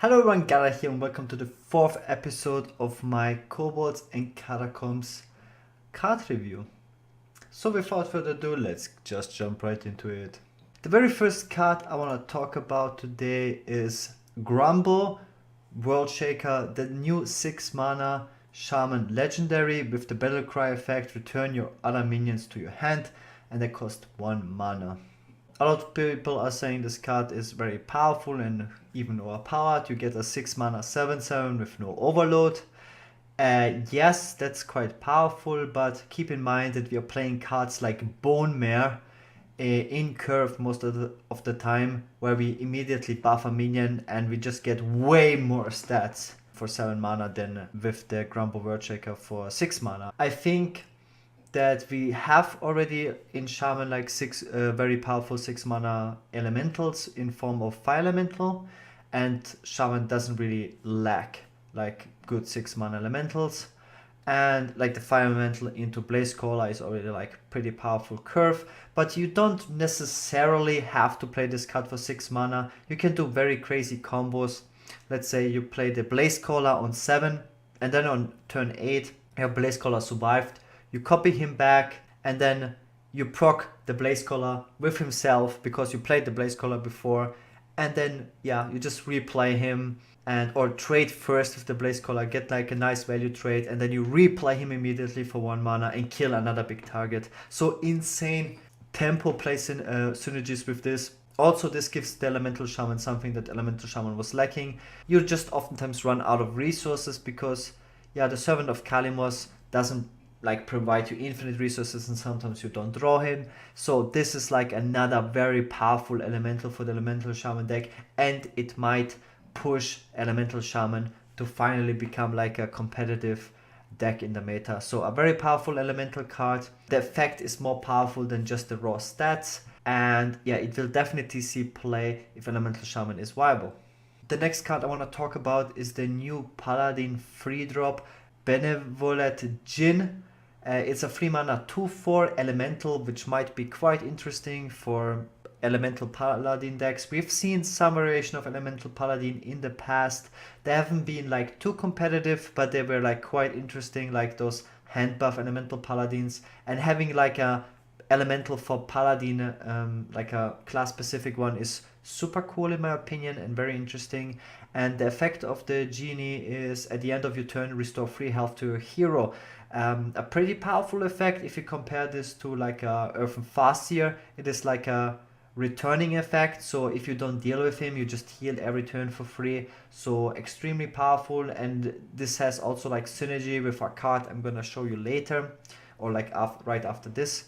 Hello everyone, Gaara here and welcome to the fourth episode of my Kobolds and Catacombs card review. So without further ado, let's just jump right into it. The very first card I want to talk about today is Grumble, World Shaker, the new 6 mana Shaman Legendary with the Battle Cry effect. Return your other minions to your hand and they cost 1 mana. A lot of people are saying this card is very powerful and even overpowered. You get a 6 mana 7/7 with no overload. Yes, that's quite powerful, but keep in mind that we are playing cards like Bone Mare in curve most of the time, where we immediately buff a minion and we just get way more stats for 7 mana than with the Grumble World Shaker for 6 mana. I think that we have already in Shaman like 6 very powerful 6 mana elementals in form of Fire Elemental, and Shaman doesn't really lack like good 6 mana elementals, and like the Fire Elemental into Blaze Caller is already like pretty powerful curve, but you don't necessarily have to play this card for 6 mana. You can do very crazy combos. Let's say you play the Blaze Caller on 7 and then on turn 8 your Blaze Caller survived. You copy him back and then you proc the Blaze Caller with himself because you played the Blaze Caller before, and then yeah, you just replay him and or trade first with the Blaze Caller, get like a nice value trade, and then you replay him immediately for 1 mana and kill another big target. So insane tempo plays in synergies with this. Also, this gives the Elemental Shaman something that Elemental Shaman was lacking. You just oftentimes run out of resources because yeah, the Servant of Kalimos doesn't like provide you infinite resources, and sometimes you don't draw him. So this is like another very powerful elemental for the Elemental Shaman deck, and it might push Elemental Shaman to finally become like a competitive deck in the meta. So a very powerful elemental card. The effect is more powerful than just the raw stats, and yeah, it will definitely see play if Elemental Shaman is viable. The next card I want to talk about is the new Paladin free drop Benevolent Djinn. It's a 3 mana 2/4 elemental, which might be quite interesting for elemental paladin decks. We've seen some variation of elemental paladin in the past. They haven't been like too competitive, but they were like quite interesting, like those hand buff elemental paladins. And having like a elemental for paladin, like a class specific one, is super cool in my opinion and very interesting. And the effect of the genie is at the end of your turn restore 3 health to your hero. A pretty powerful effect. If you compare this to like a Earthen Farseer, it is like a returning effect. So if you don't deal with him, you just heal every turn for free. So extremely powerful, and this has also like synergy with a card I'm gonna show you later, or like right after this.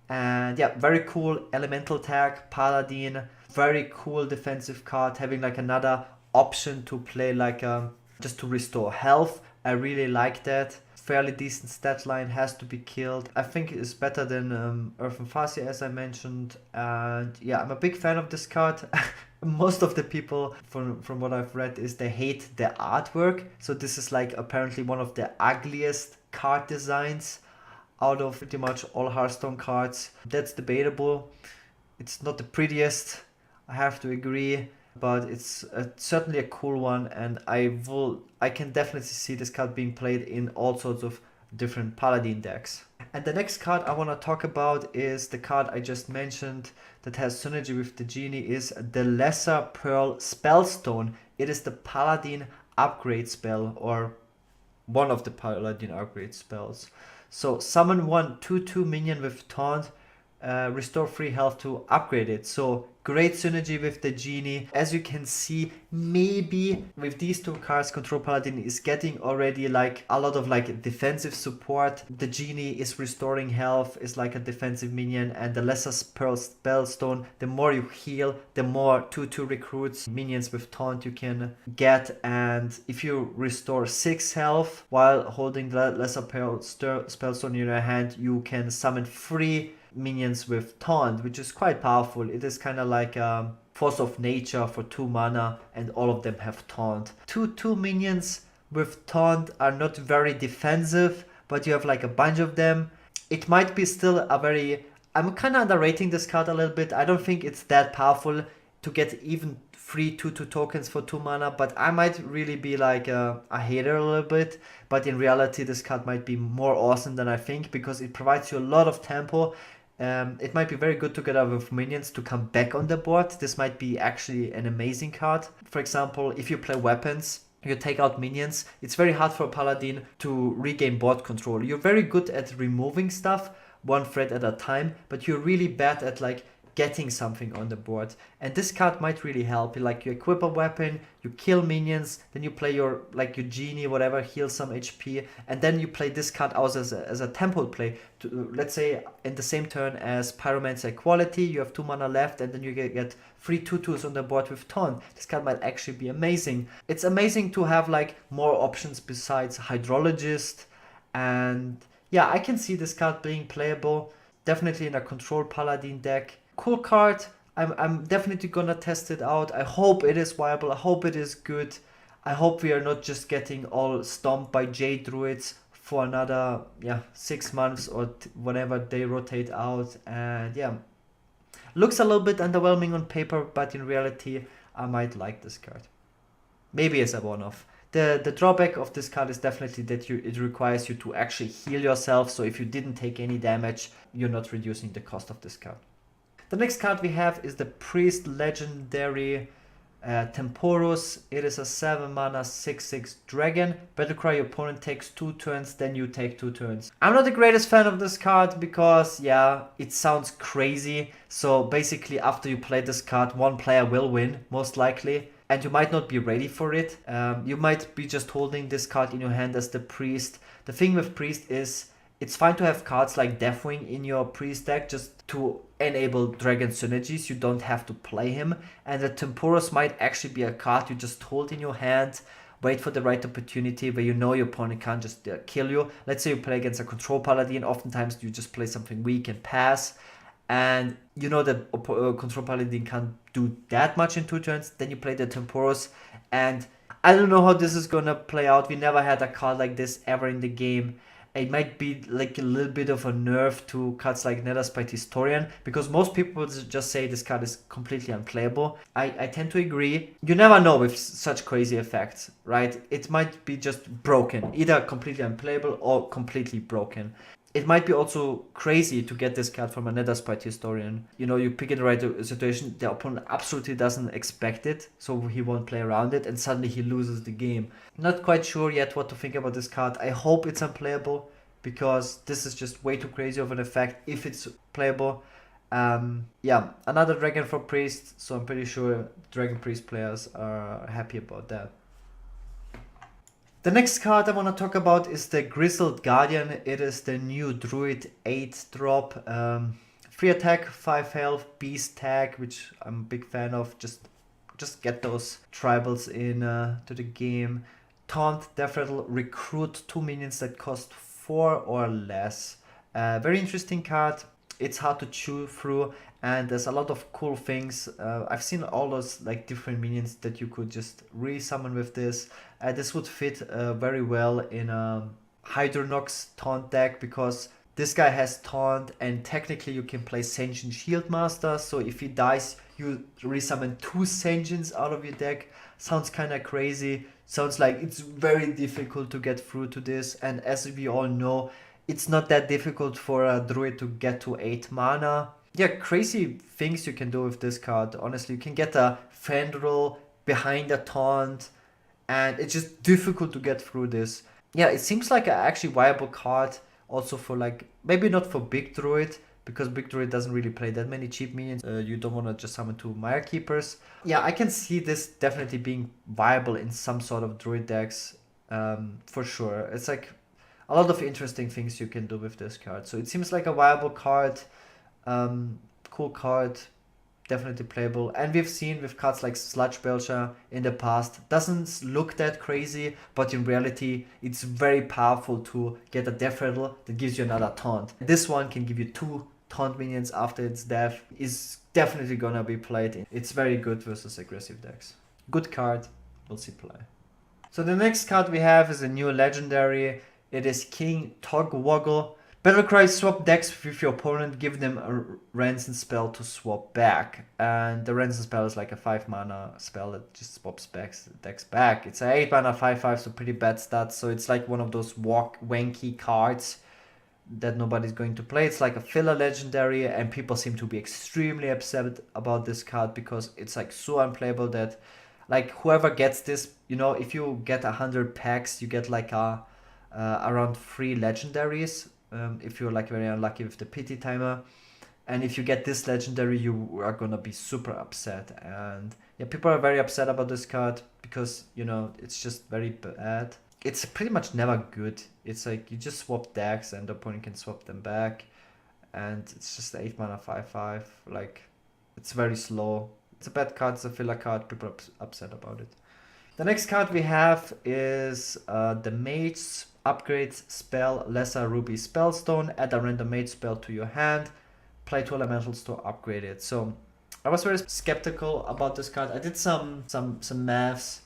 And yeah, very cool elemental tag Paladin, very cool defensive card, having like another option to play like just to restore health. I really like that. Fairly decent stat line, has to be killed. I think it's better than Earthen Farseer, as I mentioned. And yeah, I'm a big fan of this card. Most of the people, from what I've read, is they hate the artwork. So this is like apparently one of the ugliest card designs out of pretty much all Hearthstone cards. That's debatable. It's not the prettiest, I have to agree, but it's certainly a cool one, and I can definitely see this card being played in all sorts of different paladin decks. And the next card I want to talk about is the card I just mentioned that has synergy with the genie, is the Lesser Pearl Spellstone. It is the paladin upgrade spell, or one of the paladin upgrade spells. So summon 1 2/2 minion with taunt, restore 3 health to upgrade it. So great synergy with the genie. As you can see, maybe with these two cards, Control Paladin is getting already like a lot of like defensive support. The genie is restoring health, is like a defensive minion, and the Lesser Pearl Spellstone, the more you heal, the more 2/2 recruits minions with taunt you can get. And if you restore 6 health while holding the Lesser Pearl Spellstone in your hand, you can summon 3 minions with taunt, which is quite powerful. It is kind of like a force of nature for 2 mana, and all of them have taunt. 2/2 minions with taunt are not very defensive, but you have like a bunch of them. It might be still a very... I'm kind of underrating this card a little bit. I don't think it's that powerful to get even free 2/2 tokens for 2 mana, but I might really be like a hater a little bit. But in reality, this card might be more awesome than I think, because it provides you a lot of tempo. It might be very good together with minions to come back on the board. This might be actually an amazing card. For example, if you play weapons, you take out minions, it's very hard for a paladin to regain board control. You're very good at removing stuff one threat at a time, but you're really bad at like getting something on the board. And this card might really help you. Like, you equip a weapon, you kill minions, then you play your like your genie, whatever, heal some HP, and then you play this card out as a tempo play to, let's say, in the same turn as Pyromancer Equality, you have 2 mana left, and then you get 3 2/2s on the board with Taunt. This card might actually be amazing. It's amazing to have like more options besides Hydrologist. And yeah, I can see this card being playable, definitely in a control paladin deck. Cool card. I'm definitely gonna test it out. I hope it is viable. I hope it is good. I hope we are not just getting all stomped by Jade Druids for another 6 months or whenever they rotate out. And yeah, looks a little bit underwhelming on paper, but in reality I might like this card. Maybe as a one-off. The drawback of this card is definitely that it requires you to actually heal yourself. So if you didn't take any damage, you're not reducing the cost of this card. The next card we have is the Priest Legendary Temporus. It is a 7 mana 6/6 dragon. Battlecry, your opponent takes 2 turns, then you take 2 turns. I'm not the greatest fan of this card because, yeah, it sounds crazy. So basically, after you play this card, one player will win, most likely. And you might not be ready for it. You might be just holding this card in your hand as the Priest. The thing with Priest is, it's fine to have cards like Deathwing in your Priest deck just to enable dragon synergies. You don't have to play him. And the Temporus might actually be a card you just hold in your hand, wait for the right opportunity where you know your opponent can't just kill you. Let's say you play against a control paladin. Oftentimes you just play something weak and pass. And you know that control paladin can't do that much in 2 turns. Then you play the Temporus. And I don't know how this is gonna play out. We never had a card like this ever in the game. It might be like a little bit of a nerf to cards like Netherspite Historian, because most people just say this card is completely unplayable. I tend to agree. You never know with such crazy effects, right? It might be just broken, either completely unplayable or completely broken. It might be also crazy to get this card from a Netherspite Historian. You know, you pick in the right situation, the opponent absolutely doesn't expect it, so he won't play around it, and suddenly he loses the game. Not quite sure yet what to think about this card. I hope it's unplayable, because this is just way too crazy of an effect if it's playable. Yeah, another Dragon for Priest, so I'm pretty sure Dragon Priest players are happy about that. The next card I want to talk about is the Grizzled Guardian. It is the new Druid 8 drop. 3 attack, 5 health, beast tag, which I'm a big fan of. Just get those tribals in to the game. Taunt, Death Rattle, recruit 2 minions that cost 4 or less. Very interesting card. It's hard to chew through, and there's a lot of cool things. I've seen all those like different minions that you could just re-summon with this. This would fit very well in a Hydronox taunt deck, because this guy has taunt, and technically you can play Sentient Shieldmaster. So if he dies, you resummon 2 Sentients out of your deck. Sounds kind of crazy. Sounds like it's very difficult to get through to this. And as we all know, it's not that difficult for a druid to get to 8 mana. Yeah, crazy things you can do with this card. Honestly, you can get a Fandral behind a taunt, and it's just difficult to get through this. Yeah, it seems like an actually viable card also for like, maybe not for Big Druid, because Big Druid doesn't really play that many cheap minions. You don't want to just summon 2 Mire Keepers. Yeah, I can see this definitely being viable in some sort of Druid decks, for sure. It's like a lot of interesting things you can do with this card. So it seems like a viable card, cool card, definitely playable. And we've seen with cards like Sludge Belcher in the past, doesn't look that crazy, but in reality it's very powerful to get a Death Rattle that gives you another taunt. This one can give you 2 taunt minions after its death. Is definitely gonna be played. It's very good versus aggressive decks. Good card, we'll see play. So the next card we have is a new legendary. It is King Togwoggle. Battlecry swap decks with your opponent, give them a Ransom spell to swap back. And the Ransom spell is like a 5 mana spell that just swaps decks back. It's a 8 mana 5/5, so pretty bad stats. So it's like one of those wanky cards that nobody's going to play. It's like a filler legendary, and people seem to be extremely upset about this card because it's like so unplayable that like whoever gets this, you know, if you get 100 packs, you get like around 3 legendaries. If you're like very unlucky with the pity timer, and if you get this legendary, you are gonna be super upset. And yeah, people are very upset about this card because, you know, it's just very bad. It's pretty much never good. It's like you just swap decks and the opponent can swap them back, and it's just 8 mana 5/5. Like, it's very slow. It's a bad card. It's a filler card. People are upset about it. The next card we have is the Mage's Upgrades spell, Lesser Ruby Spellstone. Add a random mage spell to your hand. Play 2 elementals to upgrade it. So I was very skeptical about this card. I did some maths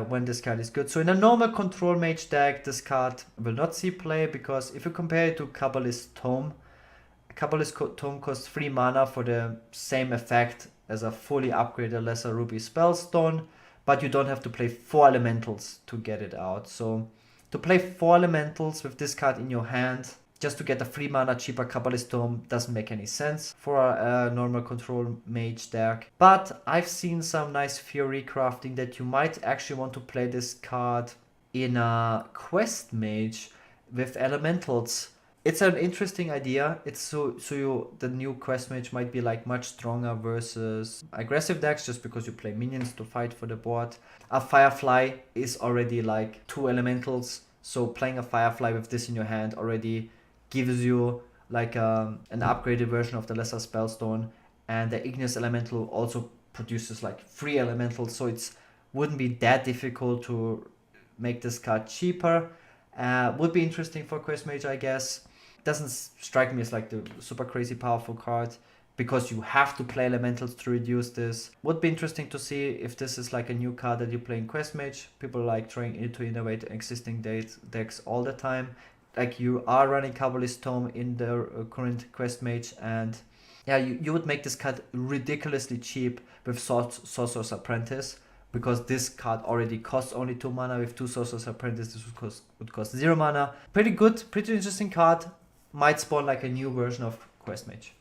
when this card is good. So in a normal control mage deck, this card will not see play because if you compare it to Kobolds Tome, Kobolds Tome costs 3 mana for the same effect as a fully upgraded Lesser Ruby Spellstone, but you don't have to play 4 elementals to get it out. So to play 4 elementals with this card in your hand, just to get a 3 mana cheaper Kobolds Tome, doesn't make any sense for a normal control mage deck. But I've seen some nice theory crafting that you might actually want to play this card in a quest mage with elementals. It's an interesting idea. It's the new quest mage might be like much stronger versus aggressive decks just because you play minions to fight for the board. A Firefly is already like 2 elementals, so playing a Firefly with this in your hand already gives you like an upgraded version of the Lesser Spellstone, and the Igneous Elemental also produces like 3 elementals, so it wouldn't be that difficult to make this card cheaper. Would be interesting for quest mage, I guess. Doesn't strike me as like the super crazy powerful card because you have to play elementals to reduce this. Would be interesting to see if this is like a new card that you play in quest mage. People like trying to innovate existing decks all the time. Like you are running Kobolds Tome in the current quest mage, and yeah, you would make this card ridiculously cheap with Sorcerer's Apprentice, because this card already costs only 2 mana. With 2 Sorcerer's Apprentice, this would cost 0 mana. Pretty good, pretty interesting card. Might spawn like a new version of Quest Mage.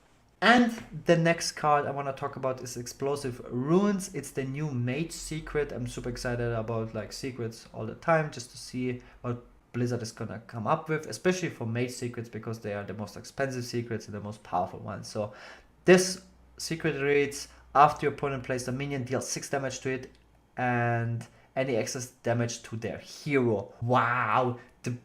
And the next card I want to talk about is Explosive Runes. It's the new Mage secret. I'm super excited about like secrets all the time, just to see what Blizzard is gonna come up with, especially for Mage secrets, because they are the most expensive secrets and the most powerful ones. So this secret reads: after your opponent plays a minion, deal 6 damage to it and any excess damage to their hero. Wow,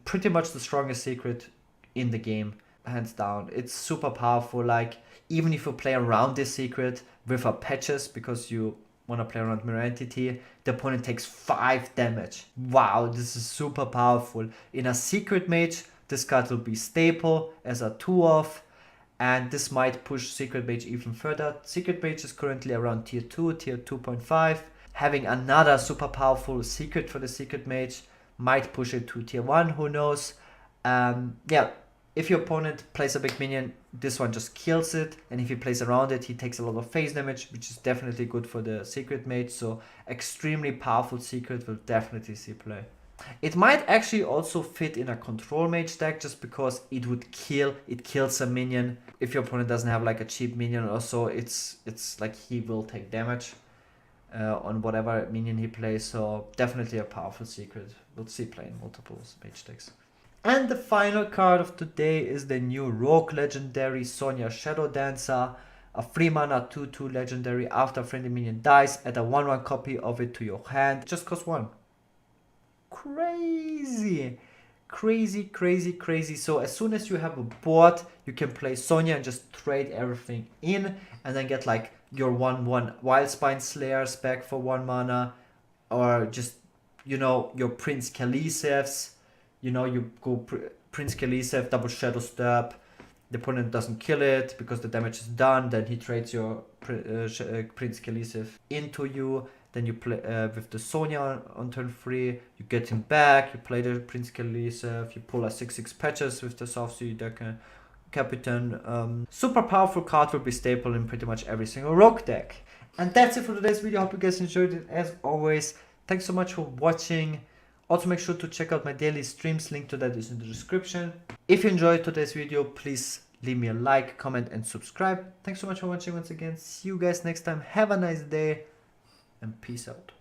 pretty much the strongest secret in the game, hands down. It's super powerful. Like, even if you play around this secret with a patches because you want to play around Mirror Entity, the opponent takes 5 damage. Wow, this is super powerful. In a secret mage, this card will be staple as a 2-off, and this might push secret mage even further. Secret mage is currently around tier 2, tier 2.5. Having another super powerful secret for the secret mage might push it to tier 1, who knows. Yeah, if your opponent plays a big minion, this one just kills it, and if he plays around it, he takes a lot of phase damage, which is definitely good for the secret mage. So extremely powerful secret, will definitely see play. It might actually also fit in a control mage deck, just because it kills a minion. If your opponent doesn't have like a cheap minion or so, it's like he will take damage on whatever minion he plays. So definitely a powerful secret. We'll see play in multiple mage decks. And the final card of today is the new Rogue Legendary Sonya Shadow Dancer. A 3 mana 2/2 legendary. After a friendly minion dies, add a 1/1 copy of it to your hand. It just costs 1. Crazy. Crazy. So as soon as you have a board, you can play Sonya and just trade everything in, and then get like your 1/1 Wildspine Slayers back for 1 mana, or just, you know, your Prince Khalisevs. You know, you go Prince Khalisev, double Shadow Stab, the opponent doesn't kill it because the damage is done, then he trades your Prince Khalisev into you. Then you play with the Sonya on turn 3, you get him back, you play the Prince Khalisev, you pull a 6/6 patches with the South Sea deck. Captain. Super powerful card will be staple in pretty much every single rogue deck. And that's it for today's video. Hope you guys enjoyed it as always. Thanks so much for watching. Also make sure to check out my daily streams. Link to that is in the description. If you enjoyed today's video, please leave me a like, comment and subscribe. Thanks so much for watching once again. See you guys next time. Have a nice day and peace out.